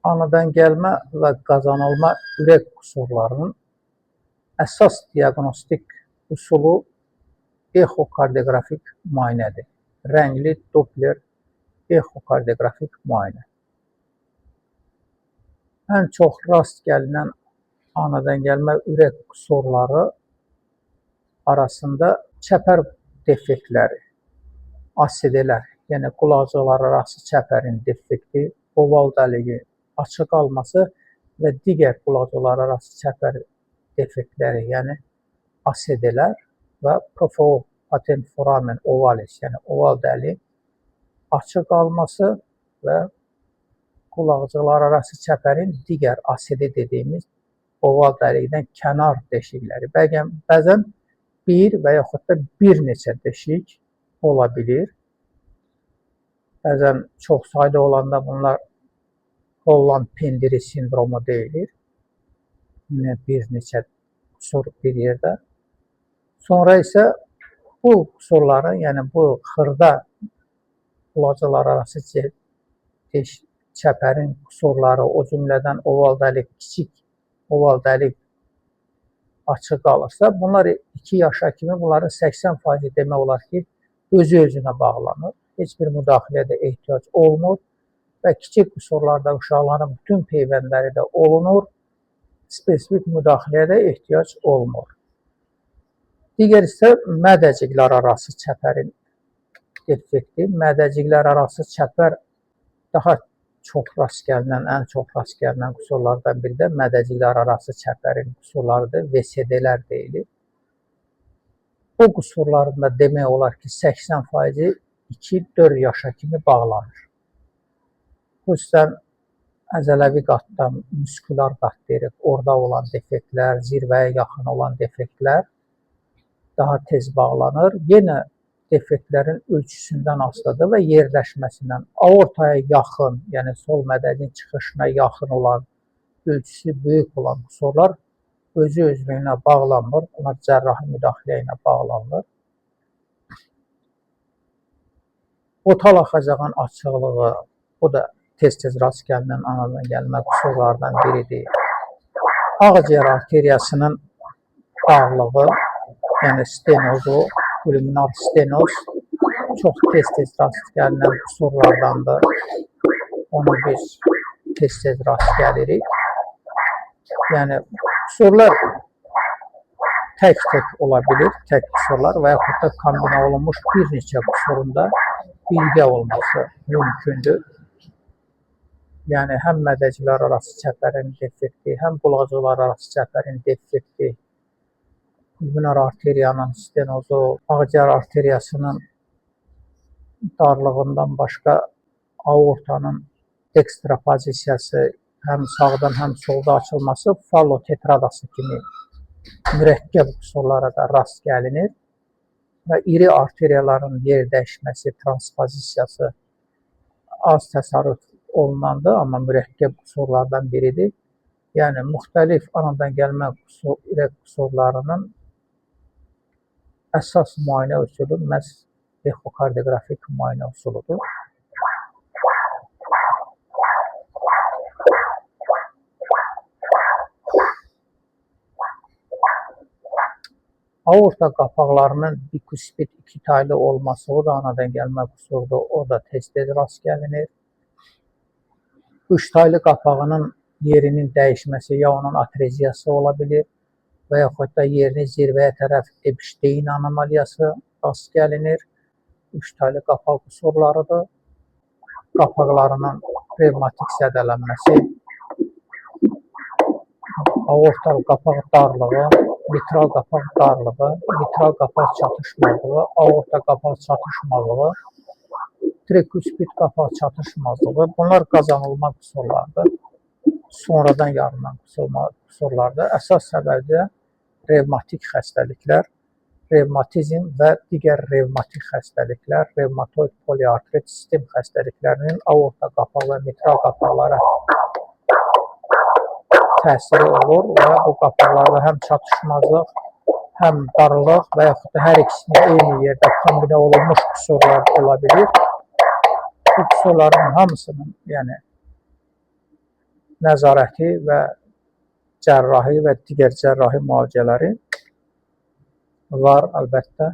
Anadan gəlmə və qazanılma ürək qüsurlarının əsas diaqnostik usulu exokardioqrafik müayinədir. Rəngli Doppler exokardioqrafik müayinə. Ən çox rast gəlinən anadan gəlmə ürək qüsurları arasında çəpər defektləri, ASD-lər, yəni qulaqcıqlar arası çəpərin defekti, oval dəliyi açıq qalması və digər qulaqcıqlar arası çəpər defektləri, yəni ASD-lər və profopatent foramen ovalis, yəni oval dəliyin açıq qalması və qulaqcıqlar arası çəpərin digər ASD dediyimiz oval dəlikdən kənar deşikləri, bəzən bir və yaxud da bir neçə deşik ola bilir. Bəzən çox sayda olanda bunlar Holland pendiri sindromu deyilir. Yine bir neçə qüsur bir yerdə. Sonra isə bu qüsurların, yəni bu xırda qulaqcıqlar arası çəpərin qüsurları, o cümlədən oval dəlik, kiçik oval dəlik açıq qalırsa, bunlar 2 yaşa kimi bunların 80% demək olar ki, özü-özünə bağlanır. Heç bir müdaxiləyə də ehtiyac olmur və kiçik qüsurlarda uşaqların bütün peyvəndləri də olunur. Spesifik müdaxiləyə də ehtiyac olmur. Digər isə mədəciklər arası çəpərin defekti. Mədəciklər arası çəpər daha çox rast gəlinən, ən çox rast gəlinən qüsurlardan biri də mədəciklər arası çəpərin qüsurlarıdır, VSD-lər deyilir. Bu qüsurlarında demək olar ki, 80% 2-4 yaşa kimi bağlanır. Xüsusən əzələvi qatdan, müskülar qat deyirik, orada olan defektlər, zirvəyə yaxın olan defektlər daha tez bağlanır. Yenə defektlərin ölçüsündən asılıdır və yerləşməsindən. Aortaya yaxın, yəni sol mədənin çıxışına yaxın olan, ölçüsü böyük olan qüsurlar özü-özlüyünə bağlanmır. Bunlar cərrahi müdaxilə ilə bağlanır. Otal axacağın açıqlığı, bu da tez-tez rast gəlinən anadan gəlmə qüsurlardan biridir. Ağciyər arteriyasının darlığı, yəni stenozu, pulmonar stenoz çox tez-tez rast gəlinən qüsurlardandır. Onu biz tez-tez rast gəlirik. Yəni qüsurlar tək-tək ola bilir, tək qüsurlar və yaxud da kombinə olunmuş bir neçə qüsurunda birgə olması mümkündür. Yəni həm mədəciklər arası çəpərin defekti, həm qulaqcıqlar arası çəpərin defekti, pulmonar arteriyanın stenozu, ağciyər arteriyasının darlığından başqa aortanın ekstrapozisiyası, həm sağdan, həm solda açılması fallotetradası kimi mürəkkəb qüsurlara da rast gəlinir və iri arteriyaların yer dəyişməsi, transpozisiyası az təsarruf olunandır, amma mürəkkəb qüsurlardan biridir. Yəni, müxtəlif anadan gəlmə ürək qüsurlarının əsas müayinə üsulu məhz exokardioqrafik müayinə usuludur. Aorta qapaqlarının bikuspid 2 taylı olması, o da anadan gəlmə qüsurdur, o da tez-tez rast gəlinir. 3 taylı qapağının yerinin dəyişməsi, ya onun atreziyası ola bilir və yaxud da yerini zirvəyə tərəf Epstein anomaliyası rast gəlinir. 3 taylı qapaq qüsurlarıdır. Qapaqlarının revmatik zədələnməsi, aortal qapaq darlığı, mitral qapaq darlığı, mitral qapaq çatışmazlığı, aorta qapaq çatışmazlığı, trikuspid qapaq çatışmazlığı, bunlar qazanılma qüsurlardır. Sonradan yaranan qüsurlardır. Əsas səbəbi revmatik xəstəliklər, revmatizm və digər revmatik xəstəliklər, revmatoid poliartrit sistem xəstəliklərinin aorta qapaq və mitral qapaqlara təsiri olur və bu qapaqlarda həm çatışmazlıq, həm darlıq və yaxud da hər ikisinin eyni yerdə kombinə olunmuş qüsurlar ola bilir. Bu qüsurların hamısının, yəni nəzarəti və cərrahi və digər cərrahi müalicələri var əlbəttə.